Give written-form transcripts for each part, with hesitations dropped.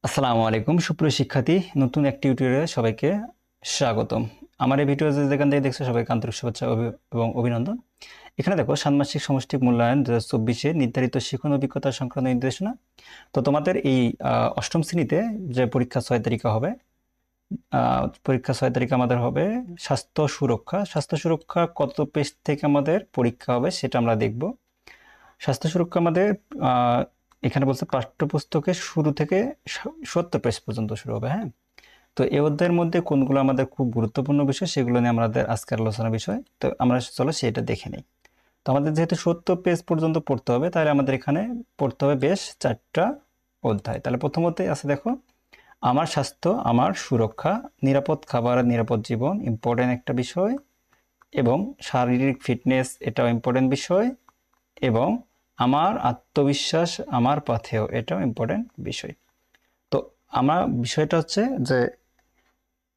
আসসালামু আলাইকুম সুপ্রিয় শিক্ষার্থী, নতুন একটি টিউটোরিয়ালে সবাইকে স্বাগতম। আমার এই ভিডিও যেখান থেকে দেখছো সবাইকে আন্তরিক শুভেচ্ছা এবং অভিনন্দন। এখানে দেখো ষান্মাসিক সমষ্টিক মূল্যায়ন 2024 নির্ধারিত শিখন অভিজ্ঞতা সংক্রান্ত নির্দেশনা। তো তোমাদের এই অষ্টম শ্রেণীতে যে পরীক্ষা 6 তারিখে হবে, পরীক্ষা 6 তারিখে আমাদের হবে স্বাস্থ্য সুরক্ষা। স্বাস্থ্য সুরক্ষা কত পেজ থেকে আমাদের পরীক্ষা হবে সেটা আমরা দেখব। স্বাস্থ্য সুরক্ষা আমাদের এখানে বলছে পাঠ্যপুস্তকের শুরু থেকে 70 পেজ পর্যন্ত শুরু হবে। হ্যাঁ, তো এই অধ্যায়ের মধ্যে কোনগুলো আমাদের খুব গুরুত্বপূর্ণ বিষয় সেগুলো নিয়ে আমাদের আজকের আলোচনা বিষয়। তো আমরা চলো সেটা দেখে নিই। তো আমাদের যেহেতু 70 পেজ পর্যন্ত পড়তে হবে, তাহলে আমাদের এখানে পড়তে হবে বেশ 4টা অধ্যায়। তাহলে প্রথমত আছে দেখো, আমার স্বাস্থ্য আমার সুরক্ষা, নিরাপদ খাবার নিরাপদ জীবন ইম্পর্টেন্ট একটা বিষয়, এবং শারীরিক ফিটনেস এটাও ইম্পর্টেন্ট বিষয়, এবং আমার আত্মবিশ্বাস আমার পথেও এটাও ইম্পর্টেন্ট বিষয়। তো আমার বিষয়টা হচ্ছে যে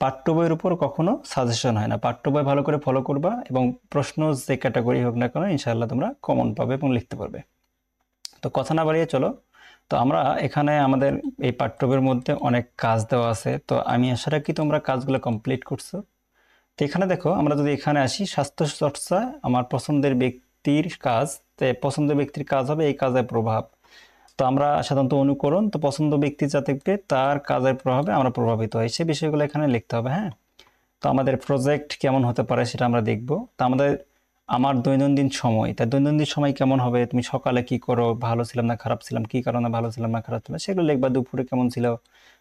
পাঠ্য বইয়ের উপর কখনো সাজেশন হয় না। পাঠ্য বই ভালো করে ফলো করবা এবং প্রশ্ন যে ক্যাটাগরি হোক না কেন ইনশাআল্লাহ তোমরা কমন পাবে এবং লিখতে পারবে। তো কথা না বাড়িয়ে চলো। তো আমরা এখানে আমাদের এই পাঠ্য বইয়ের মধ্যে অনেক কাজ দেওয়া আছে। তো আমি আশা রাখি তোমরা কাজগুলো কমপ্লিট করছো। তো এখানে দেখো, আমরা যদি এখানে আসি স্বাস্থ্য চর্চা আমার পছন্দের ব্যক্তির কাজ, তো পছন্দের ব্যক্তির কাজ হবে এই কাজের প্রভাব। তো আমরা সাধারণত অনুকরণ, তো পছন্দ ব্যক্তি যা দেখবে তার কাজের প্রভাবে আমরা প্রভাবিত হই, সে বিষয়গুলো এখানে লিখতে হবে। হ্যাঁ, তো আমাদের প্রজেক্ট কেমন হতে পারে সেটা আমরা দেখব। তো আমার দৈনন্দিন সময়, তা দৈনন্দিন সময় কেমন হবে, তুমি সকালে কি করো, ভালো ছিলাম না খারাপ ছিলাম, কি কারণে ভালো ছিলাম না খারাপ ছিলাম সেগুলো লিখবা। দুপুরে কেমন ছিল,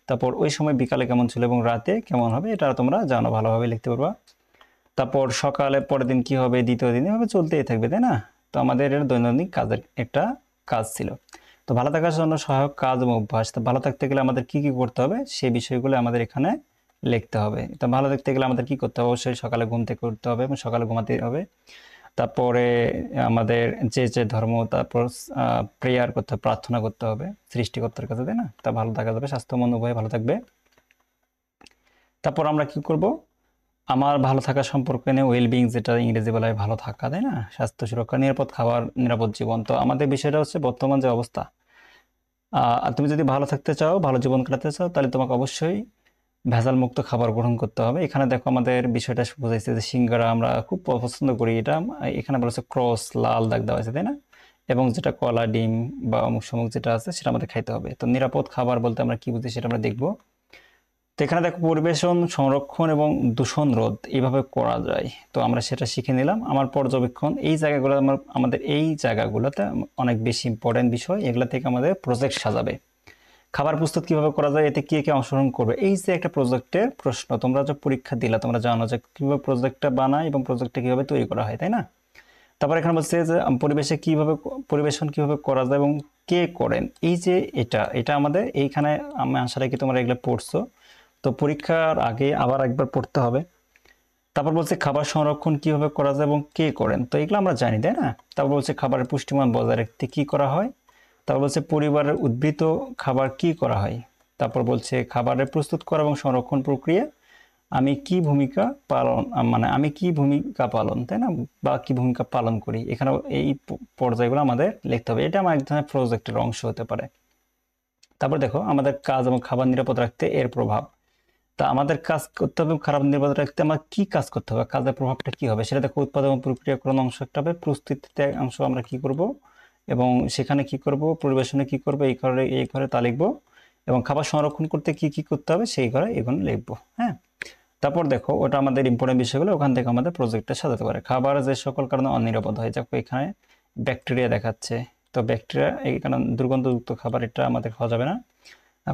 তারপর ওই সময় বিকালে কেমন ছিল এবং রাতে কেমন হবে এটা তোমরা জানো, ভালোভাবে লিখতে পারবা। তারপর সকালে পরের দিন কি হবে, দ্বিতীয় দিন, এভাবে চলতেই থাকবে, তাই না? তো আমাদের এর দৈনন্দিন কাজের একটা কাজ ছিল। তো ভালো থাকার জন্য সহায়ক কাজ এবং অভ্যাস, তো ভালো থাকতে গেলে আমাদের কি কি করতে হবে সেই বিষয়গুলো আমাদের এখানে লিখতে হবে। তো ভালো থাকতে গেলে আমাদের কি করতে হবে, অবশ্যই সকালে ঘুম থেকে উঠতে হবে এবং সকালে ঘুমাতে হবে। তারপরে আমাদের যে ধর্ম, তারপর প্রেয়ার করতে হবে, প্রার্থনা করতে হবে সৃষ্টিকর্তার কাছে, তাই না? তা ভালো থাকা যাবে, স্বাস্থ্য মন উভয় ভালো থাকবে। তারপর আমরা কি করব, আমার ভালো থাকা সম্পর্কে নিয়ে ওয়েলবিং, যেটা ইংরেজি বলা হয় ভালো থাকা, তাই না? স্বাস্থ্য সুরক্ষা, নিরাপদ খাবার নিরাপদ জীবন। তো আমাদের বিষয়টা হচ্ছে বর্তমান যে অবস্থা, তুমি যদি ভালো থাকতে চাও, ভালো জীবন কাটাতে চাও, তাহলে তোমাকে অবশ্যই ভেজাল মুক্ত খাবার গ্রহণ করতে হবে। এখানে দেখো আমাদের বিষয়টা বোঝাইছে যে সিঙ্গারা আমরা খুব পছন্দ করি, এটা এখানে বলেছে ক্রস লাল দাগ দেওয়া আছে, তাই না? এবং যেটা কলা ডিম বা অমুক সমুক যেটা আছে সেটা আমাদের খাইতে হবে। তো নিরাপদ খাবার বলতে আমরা কি বুঝি সেটা আমরা দেখবো। তো এখানে দেখো পরিবেশন সংরক্ষণ এবং দূষণ রোধ এইভাবে করা যায়, তো আমরা সেটা শিখে নিলাম। আমার পর্যবেক্ষণ, এই জায়গাগুলো আমাদের এই জায়গাগুলোতে অনেক বেশি ইম্পর্টেন্ট বিষয়, এগুলা থেকে আমাদের প্রজেক্ট সাজাবে। খাবার প্রস্তুত কিভাবে করা যায়, এতে কে কে অংশগ্রহণ করবে, এই যে একটা প্রজেক্টের প্রশ্ন, তোমরা যে পরীক্ষা দিলা তোমরা জানো যে কিভাবে প্রজেক্টটা বানায় এবং প্রজেক্টটা কিভাবে তৈরি করা হয়, তাই না? তারপর এখানে বলছে যে পরিবেশন কিভাবে করা যায় এবং কে করেন, এই যে এটা এটা আমাদের এইখানে, আমি আশা রাখি তোমরা এগুলো পড়ছো। তো পরীক্ষার আগে আবার একবার পড়তে হবে। তারপর বলছে খাবার সংরক্ষণ কিভাবে করা যায় এবং কে করেন, তো এগুলো আমরা জানি, তাই না? তারপর বলছে খাবারের পুষ্টিমান বজায় রাখতে কি করা হয়। তারপর বলছে পরিবারের উদ্বৃত্ত খাবার কি করা হয়। তারপর বলছে খাবারের প্রস্তুত করা এবং সংরক্ষণ প্রক্রিয়া আমি কি ভূমিকা পালন, মানে আমি কি ভূমিকা পালন, তাই না? বা কি ভূমিকা পালন করি, এখানে এই পর্যায়গুলো আমাদের লিখতে হবে। এটা আমার এক ধরনের প্রজেক্টের অংশ হতে পারে। তারপর দেখো আমাদের কাজ এবং খাবার নিরাপদ রাখতে এর প্রভাব, তা আমাদের কাজ করতে হবে খারাপ নিরাপদ রাখতে আমার কি কাজ করতে হবে, কাজের প্রভাবটা কি হবে সেটা দেখো। উৎপাদন এবং প্রক্রিয়াকরণ অংশ একটা হবে, প্রস্তুতিতে অংশ আমরা কি করব এবং সেখানে কি করব, পরিবেশনে কি করব, এই ঘরে তা লিখবো, এবং খাবার সংরক্ষণ করতে কি কি করতে হবে সেই ঘরে এগুলো লিখবো। হ্যাঁ, তারপর দেখো ওটা আমাদের ইম্পর্টেন্ট বিষয়গুলো, ওখান থেকে আমাদের প্রজেক্টটা সাজাতে পারে। খাবার যে সকল কারণে অনিরাপদ হয়, যাকে এখানে ব্যাকটেরিয়া দেখাচ্ছে, তো ব্যাকটেরিয়া এই কারণে দুর্গন্ধযুক্ত খাবার এটা আমাদের খাওয়া যাবে না।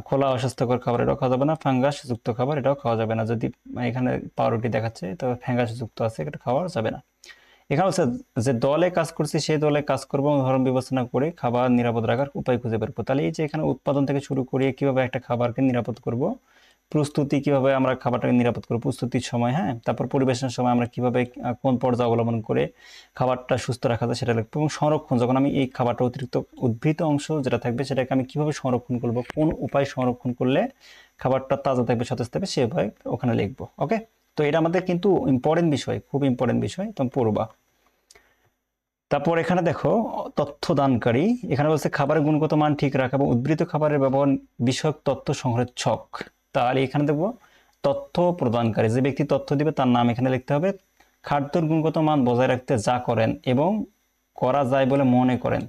খোলা অস্বাস্থ্যকর খাবার এটাও খাওয়া যাবে না, ফাঙ্গাস যুক্ত খাবার এটাও খাওয়া যাবে না। যদি এখানে পাউরুটি দেখাচ্ছে তো ফাঙ্গাস যুক্ত আছে, এটা খাওয়া যাবে না। এখানে হচ্ছে যে দলে কাজ করছি সেই দলে কাজ করবো, ধরন বিবেচনা করে খাবার নিরাপদ রাখার উপায় খুঁজে বের করবো। তাহলে এই যে এখানে উৎপাদন থেকে শুরু করে কিভাবে একটা খাবারকে নিরাপদ করব, প্রস্তুতি কিভাবে আমরা খাবারটাকে নিরাপদ করবো প্রস্তুতির সময়, হ্যাঁ, তারপর পরিবেশনের সময় আমরা কিভাবে কোন পর্যায়ে অবলম্বন করে খাবারটা সুস্থ রাখা যায় সেটা লিখবো, এবং সংরক্ষণ যখন আমি এই খাবারটা অতিরিক্ত উদ্ভিদ অংশ যেটা থাকবে সেটাকে আমি কিভাবে সংরক্ষণ করবো, কোন উপায় সংরক্ষণ করলে খাবারটা তাজা থাকবে সতেজ থাকবে সে উপায় ওখানে লিখবো। ওকে, তো এটা আমাদের কিন্তু ইম্পর্টেন্ট বিষয়, খুব ইম্পর্টেন্ট বিষয়, তুমি পড়বা। তারপর এখানে দেখো তথ্য দানকারী, এখানে বলছে খাবারের গুণগত মান ঠিক রাখা এবং উদ্বৃত্ত খাবারের ব্যবহার বিষয়ক তথ্য সংগ্রহের ছক। তাহলে এখানে দেখবো তথ্য প্রদানকারী, যে ব্যক্তি তথ্য দিবে তার নাম এখানে লিখতে হবে। খাদ্যের গুণগত মান বজায় রাখতে যা করেন এবং করা যায় বলে মনে করেন,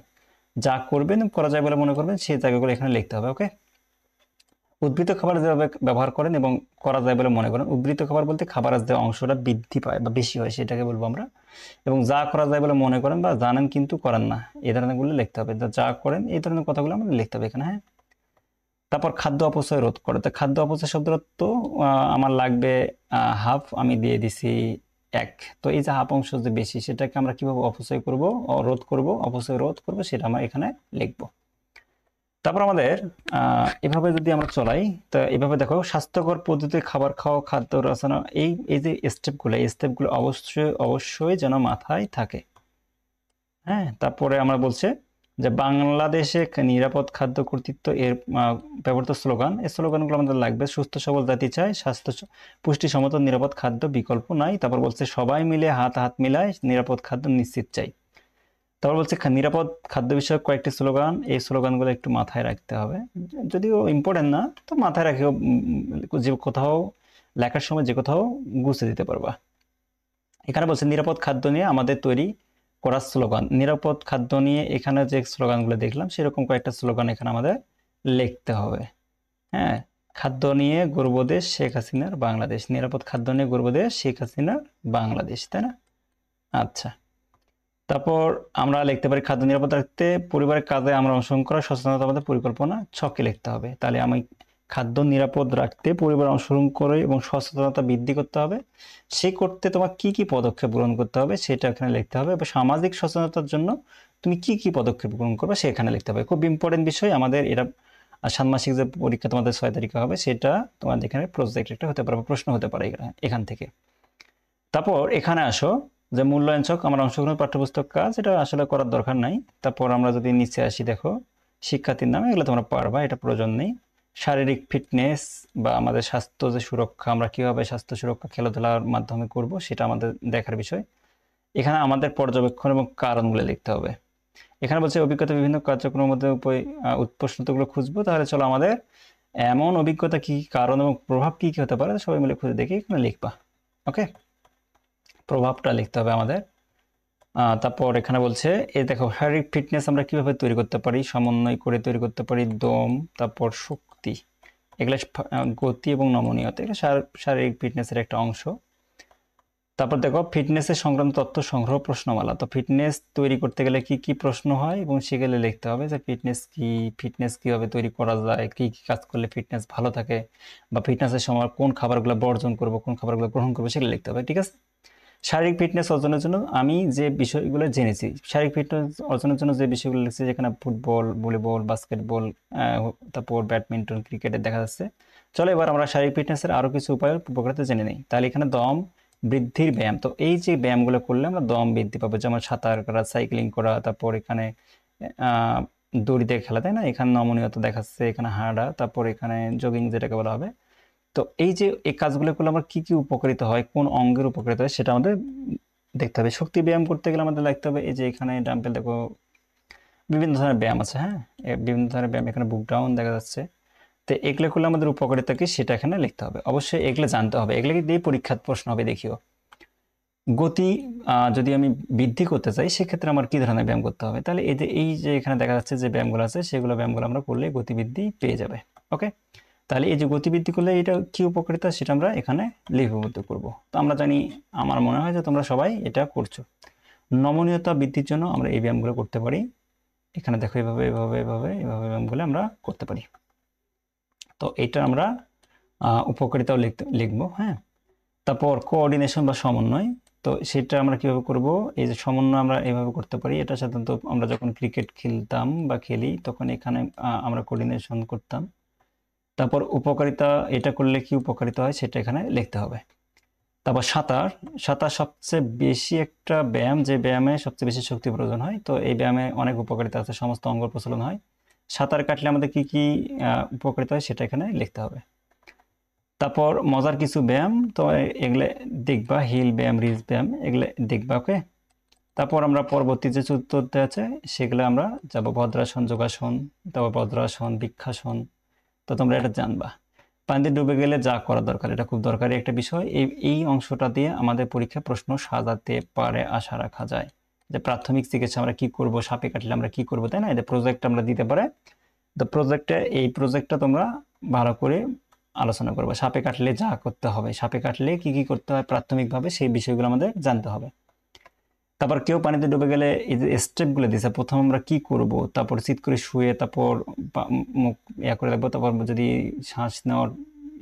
যা করবেন করা যায় বলে মনে করবেন সেই জায়গাগুলো এখানে লিখতে হবে। ওকে, উদ্বৃত্ত খাবার যেভাবে ব্যবহার করেন এবং করা যায় বলে মনে করেন, উদ্বৃত্ত খাবার বলতে খাবারের যে অংশটা বৃদ্ধি পায় বা বেশি হয় সেটাকে বলবো আমরা। এবং যা করা যায় বলে মনে করেন বা জানেন কিন্তু করেন না, এই ধরনেরগুলো লিখতে হবে। যা করেন এই ধরনের কথাগুলো আমরা লিখতে হবে এখানে, হ্যাঁ। তারপর খাদ্য অপচয় রোধ করে, তো খাদ্য অপচয় শব্দটা তো আমার লাগবে হাফ, আমি দিয়ে দিছি 1। তো এই যে হাফ অংশ যে বেশি সেটাকে আমরা কিভাবে অপচয় করব, রোধ করব, অপচয় রোধ করব সেটা আমরা এখানে লিখবো। তারপর আমাদের এভাবে যদি আমরা চলাই, তো এভাবে দেখো স্বাস্থ্যকর পদ্ধতিতে খাবার খাওয়া, খাদ্য রচনা, এই এই যে স্টেপগুলো অবশ্যই অবশ্যই যেন মাথায় থাকে, হ্যাঁ। তারপরে আমরা বলছে যে বাংলাদেশে নিরাপদ খাদ্য কর্তৃত্ব এর ব্যবহৃত স্লোগান, এই স্লোগানগুলো আমাদের লাগবে। সুস্থ সবল জাতি চাই, স্বাস্থ্য পুষ্টিসম্মত নিরাপদ খাদ্য বিকল্প নাই। তারপর বলছে সবাই মিলে হাত হাত মিলায় নিরাপদ খাদ্য নিশ্চিত চাই। তারপর বলছে নিরাপদ খাদ্য বিষয়ক কয়েকটি স্লোগান, এই স্লোগানগুলো একটু মাথায় রাখতে হবে, যদিও ইম্পর্টেন্ট না তো মাথায় রাখেও, যে কোথাও লেখার সময় যে কোথাও গুছে দিতে পারবা। এখানে বলছে নিরাপদ খাদ্য নিয়ে আমাদের তৈরি করা স্লোগান, নিরাপদ খাদ্য নিয়ে এখানে যে স্লোগানগুলো দেখলাম সেরকম কয়েকটা স্লোগান এখানে আমাদের লিখতে হবে, হ্যাঁ। খাদ্য নিয়ে গর্বদেশ শেখ হাসিনার বাংলাদেশ, নিরাপদ খাদ্য নিয়ে গর্বদেশ শেখ হাসিনার বাংলাদেশ, তাই না? আচ্ছা, তারপর আমরা লিখতে পারি খাদ্য নিরাপদ রাখতে পরিবারের কাজে আমরা অংশগ্রহণ করা সচেতনতা আমাদের পরিকল্পনা ছকে লিখতে হবে। তাহলে আমি খাদ্য নিরাপদ রাখতে পরিবার অংশগ্রহণ করে এবং সচেতনতা বৃদ্ধি করতে হবে, সে করতে তোমার কি কি পদক্ষেপ গ্রহণ করতে হবে সেটা এখানে লিখতে হবে। এবং সামাজিক সচেতনতার জন্য তুমি কি কি পদক্ষেপ গ্রহণ করবে সেখানে লিখতে হবে। খুব ইম্পর্টেন্ট বিষয় আমাদের এটা। ষান্মাসিক যে পরীক্ষা তোমাদের 6 তারিখে হবে সেটা তোমাদের এখানে প্রজেক্ট একটা হতে পারে, প্রশ্ন হতে পারে এখান থেকে। তারপর এখানে আসো যে মূল্যায়ন ছক, আমার অংশগ্রহণ পাঠ্যপুস্তক কাজ, এটা আসলে করার দরকার নাই। তারপর আমরা যদি নিচে আসি, দেখো শিক্ষার্থীর নামে, এগুলো তোমরা পারবা, এটা প্রয়োজন নেই। শারীরিক ফিটনেস বা আমাদের স্বাস্থ্য যে সুরক্ষা, আমরা কিভাবে স্বাস্থ্য সুরক্ষা খেলাধুলার মাধ্যমে করব সেটা আমাদের দেখার বিষয়। এখানে আমাদের পর্যবেক্ষণ এবং কারণগুলো লিখতে হবে। এখানে বলছে অভিজ্ঞতা বিভিন্ন কার্যক্রমের মধ্যে প্রশ্নগুলো খুঁজবো। তাহলে চলো আমাদের এমন অভিজ্ঞতা কি, কারণ এবং প্রভাব কি কি হতে পারে সবাই মিলে খুঁজে দেখি, এখানে লিখবা। ওকে, প্রভাবটা লিখতে হবে আমাদের। তারপর এখানে বলছে এই দেখো শারীরিক ফিটনেস আমরা কিভাবে তৈরি করতে পারি, সমন্বয় করে তৈরি করতে পারি দম, তারপর শক্তি, এগুলো গতি এবং নমনীয়তা, এগুলো শারীরিক ফিটনেসের একটা অংশ। তারপর দেখো ফিটনেসের সংক্রান্ত তথ্য সংগ্রহ প্রশ্নমালা, তো ফিটনেস তৈরি করতে গেলে কি কি প্রশ্ন হয় এবং সেগুলো লিখতে হবে, যে ফিটনেস কি, ফিটনেস কিভাবে তৈরি করা যায়, কি কি কাজ করলে ফিটনেস ভালো থাকে, বা ফিটনেসের সময় কোন খাবারগুলো বর্জন করব, কোন খাবারগুলো গ্রহণ করবো সেগুলো লিখতে হবে, ঠিক আছে। শারীরিক ফিটনেস অর্জনের জন্য আমি যে বিষয়গুলো জেনেছি, শারীরিক ফিটনেস অর্জনের জন্য যে বিষয়গুলো লিখছি, যেখানে ফুটবল, ভলিবল, বাস্কেটবল, তারপর ব্যাডমিন্টন, ক্রিকেটে দেখা যাচ্ছে। চলো এবার আমরা শারীরিক ফিটনেসের আরও কিছু উপায় উপকারিতা জেনে নিই। তাহলে এখানে দম বৃদ্ধির ব্যায়াম, তো এই যে ব্যায়ামগুলো করলে আমরা দম বৃদ্ধি পাবো, যেমন সাঁতার করা, সাইক্লিং করা, তারপর এখানে দড়িতে খেলা, তাই না, এখানে নমনীয়তা দেখাচ্ছে, এখানে হাঁটা, তারপর এখানে জগিং যেটাকে বলা হবে। তো এই যে এই কাজগুলো করলে আমার কি কি উপকারিতা হয়, কোন অঙ্গের উপকারিতা হয় সেটা আমাদের দেখতে হবে। শক্তি ব্যায়াম করতে গেলে আমাদের দেখতে হবে এই যে এখানে ডাম্বেল, দেখো বিভিন্ন ধরনের ব্যায়াম আছে, হ্যাঁ, বিভিন্ন ধরনের ব্যায়াম, এখানে বুক ডাউন দেখা যাচ্ছে। তো এগুলো করলে আমাদের উপকারিতা কি সেটা এখানে লিখতে হবে, অবশ্যই এগুলো জানতে হবে, এগুলোকে দিয়ে পরীক্ষার প্রশ্ন হবে। দেখিও গতি যদি আমি বৃদ্ধি করতে চাই সেক্ষেত্রে আমার কি ধরনের ব্যায়াম করতে হবে, তাহলে এই যে এখানে দেখা যাচ্ছে যে ব্যায়ামগুলো আছে সেগুলো ব্যায়ামগুলো আমরা করলে গতিবৃদ্ধি পেয়ে যাবে। ওকে, তাহলে এই যে গতিবৃদ্ধি করলে এটা কি উপকারিতা সেটা আমরা এখানে লিপিবদ্ধ করব। তো আমরা জানি, আমার মনে হয় যে তোমরা সবাই এটা করছো। নমনীয়তা বৃদ্ধির জন্য আমরা এই ব্যায়ামগুলো করতে পারি, এখানে দেখো এভাবে এভাবে এভাবে এভাবে ব্যায়ামগুলো আমরা করতে পারি। তো এটা আমরা উপকারিতাও লিখবো, হ্যাঁ। তারপর কোঅর্ডিনেশন বা সমন্বয়, তো সেটা আমরা কিভাবে করব, এই যে সমন্বয় আমরা এভাবে করতে পারি। এটা সাধারণত আমরা যখন ক্রিকেট খেলতাম বা খেলি তখন এখানে আমরা কোঅর্ডিনেশন করতাম। তারপর উপকারিতা, এটা করলে কি উপকারিতা হয় সেটা এখানে লিখতে হবে। তারপর সাঁতার, সাঁতার সবচেয়ে বেশি একটা ব্যায়াম, যে ব্যায়ামে সবচেয়ে বেশি শক্তি প্রয়োজন হয়, তো এই ব্যায়ামে অনেক উপকারিতা আছে, সমস্ত অঙ্গ প্রচলন হয়। সাঁতার কাটলে আমাদের কি কি উপকারিতা হয় সেটা এখানে লিখতে হবে। তারপর মজার কিছু ব্যায়াম, তো এগুলো দেখবা, হিল ব্যায়াম, রিজ ব্যায়াম, এগুলো দেখবা। ওকে, তারপর আমরা পরবর্তী যে চতুর্থ অধ্যায় আছে সেগুলো আমরা যাব ভদ্রাসন, যোগাসন, তারপর ভদ্রাসন, বৃক্ষাসন। তো তোমরা এটা জানবা। পানিতে ডুবে গেলে যা করা দরকার, এটা খুব দরকারি একটা বিষয়। এই অংশটা দিয়ে আমাদের পরীক্ষা প্রশ্ন সাজাতে পারে, আশা রাখা যায়। যে প্রাথমিক চিকিৎসা আমরা কি করব, সাপে কাটলে আমরা কি করব, তাই না? এটা প্রজেক্ট আমরা দিতে পারে। তো এই প্রজেক্টটা তোমরা ভালো করে আলোচনা করবো। সাপে কাটলে যা করতে হবে, সাপে কাটলে কি কি করতে হয় প্রাথমিকভাবে, সেই বিষয়গুলো আমাদের জানতে হবে। তারপর কেউ পানিতে ডুবে গেলে এই যে স্টেপগুলো দিয়েছে, প্রথম আমরা কি করব, তারপর চিৎ করে শুয়ে, তারপর মুখ করে রাখবো, তারপর যদি শ্বাস নেওয়ার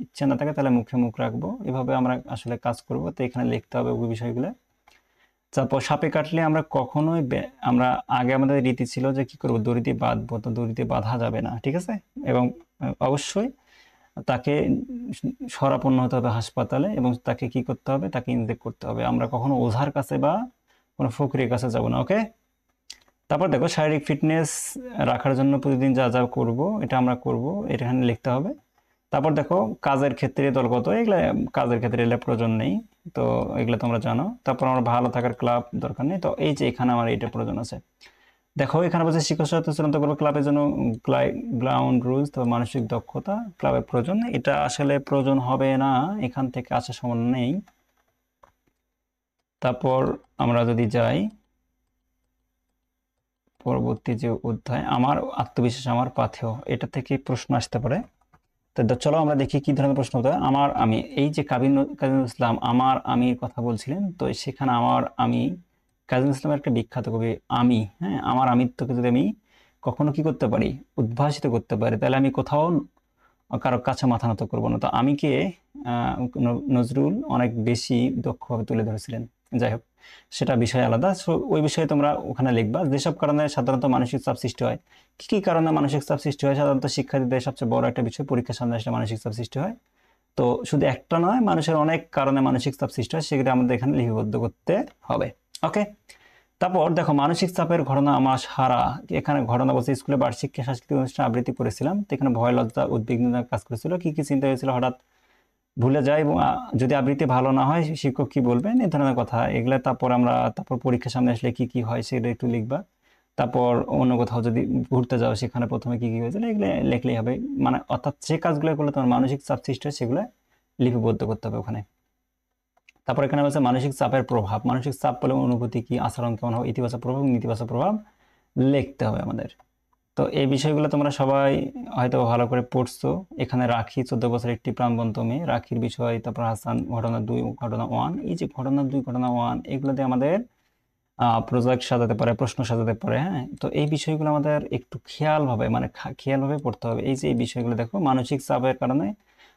ইচ্ছা না থাকে তাহলে মুখে মুখ রাখবো। এভাবে আমরা আসলে কাজ করব। তো এখানে লিখতে হবে ওই বিষয়গুলো। তারপর সাপে কাটলে আমরা কখনোই আমরা আগে আমাদের রীতি ছিল যে কি করবো, দড়ি দিয়ে বাঁধবো। তো দড়ি দিয়ে বাঁধা যাবে না, ঠিক আছে? এবং অবশ্যই তাকে শরণাপন্ন হতে হবে হাসপাতালে, এবং তাকে কি করতে হবে, তাকে ইনজেক্ট করতে হবে। আমরা কখনো ওঝার কাছে বা কোনো ফকিরের কাছে যাব না, ওকে? তারপর দেখো শারীরিক ফিটনেস রাখার জন্য প্রতিদিন যা যা করব এটা আমরা করব, এটা এখানে লিখতে হবে। তারপর দেখো কাজের ক্ষেত্রে দলগত, এগুলো কাজের ক্ষেত্রে এগুলো প্রয়োজন নেই, তো এগুলো তোমরা জানো। তারপর আমার ভালো থাকার ক্লাব দরকার নেই। তো এই যে এখানে আমার এইটা প্রয়োজন আছে। দেখো এখানে বলছে শিক্ষক সহায়তা চূড়ান্ত করবো ক্লাবের জন্য গ্রাউন্ড রুলস, তো মানসিক দক্ষতা ক্লাবের প্রয়োজন। এটা আসলে প্রয়োজন হবে না, এখান থেকে আসার সম্ভাবনা নেই। তারপর আমরা যদি যাই পরবর্তী যে অধ্যায়, আমার আত্মবিশ্বাস আমার পাথেয়, এটা থেকে প্রশ্ন আসতে পারে। তো চলো আমরা দেখি কি ধরনের প্রশ্ন হতে হয়। আমি, এই যে কাজী নজরুল ইসলাম আমির কথা বলছিলেন, তো সেখানে আমি কাজী নজরুল ইসলামের একটা বিখ্যাত কবি আমি, হ্যাঁ, আমার আমিত্বকে যদি আমি কখনো কি করতে পারি, উদ্ভাসিত করতে পারি, তাহলে আমি কোথাও কারো কাছে মাথা নত করবো না। তো আমিকে নজরুল অনেক বেশি দক্ষভাবে তুলে ধরেছিলেন। যাই হোক, সেটা বিষয় আলাদা। ওই বিষয়ে তোমরা ওখানে লিখবা যেসব কারণে সাধারণত মানসিক চাপ সৃষ্টি হয়। কি কি কারণে মানসিক চাপ সৃষ্টি হয়? সাধারণত শিক্ষার্থীদের সবচেয়ে বড় একটা বিষয়, পরীক্ষার সামনে আসলে মানসিক চাপ সৃষ্টি হয়। তো শুধু একটা নয়, মানুষের অনেক কারণে মানসিক চাপ সৃষ্টি হয়, সেগুলো আমাদের এখানে লিপিবদ্ধ করতে হবে, ওকে? তারপর দেখো মানসিক চাপের ঘটনা আমার সারা, এখানে ঘটনা বলছে স্কুলে বার্ষিক সাংস্কৃতিক অনুষ্ঠান আবৃত্তি করেছিলাম। তো এখানে ভয়, লজ্জা, উদ্বিগ্নতা কাজ করেছিল। কি কি চিন্তা হয়েছিল, হঠাৎ ভুলে যায়, এবং যদি আবৃত্তি ভালো না হয় শিক্ষক কি বলবেন, এই ধরনের কথা এগুলা। তারপর পরীক্ষার সামনে আসলে কি কি হয় সেটা একটু লিখবা। তারপর অন্য কোথাও যদি ঘুরতে যাও, সেখানে প্রথমে কি কি হয়েছিল এগুলো লিখলেই হবে। মানে অর্থাৎ যে কাজগুলো করলে তোমার মানসিক চাপ সৃষ্টি হয় সেগুলো লিপিবদ্ধ করতে হবে ওখানে। তারপর এখানে বলছে মানসিক চাপের প্রভাব, মানসিক চাপ বলে অনুভূতি কি, আচরণ কেমন হবে, ইতিবাচক প্রভাব, নেতিবাচক প্রভাব লিখতে হবে আমাদের। তো এই বিষয়গুলো তোমরা সবাই হয়তো ভালো করে পড়ছো। এখানে রাখি 14 বছর একটি প্রাণবন্ত মেয়ে, রাখির বিষয়, তারপর হাসান ঘটনা 2, ঘটনা 1, এই যে ঘটনা 2, ঘটনা 1, এগুলো দিয়ে আমাদের প্রজেক্ট সাজাতে পারে, প্রশ্ন সাজাতে পারে, হ্যাঁ? তো এই বিষয়গুলো আমাদের একটু খেয়ালভাবে, মানে খেয়ালভাবে পড়তে হবে। এই যে এই বিষয়গুলো দেখো, মানসিক চাপের কারণে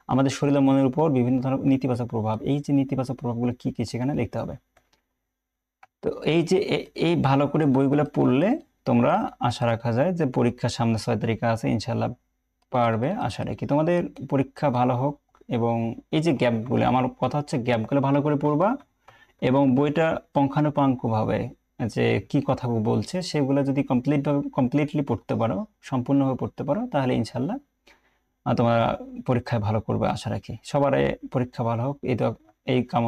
আমাদের শরীর ও মনের উপর বিভিন্ন ধরনের নেতিবাচক প্রভাব, এই যে নেতিবাচক প্রভাবগুলো কি কি সেখানে লিখতে হবে। তো এই যে এই ভালো করে বইগুলো পড়লে তোমরা আশা রাখা যায় যে পরীক্ষার সামনে 6 তারিখে আছে, ইনশাল্লাহ পারবে, আশা রাখি। তোমাদের পরীক্ষা ভালো হোক। এবং এই যে গ্যাপগুলো, আমার কথা হচ্ছে গ্যাপগুলো ভালো করে পড়বা, এবং বইটা পুঙ্খানুপুঙ্খভাবে যে কি কথা বলছে সেগুলো যদি কমপ্লিটলি পড়তে পারো, সম্পূর্ণভাবে পড়তে পারো, তাহলে ইনশাল্লাহ তোমরা পরীক্ষায় ভালো করবে, আশা রাখি। সবার পরীক্ষা ভালো হোক, এই কামনা।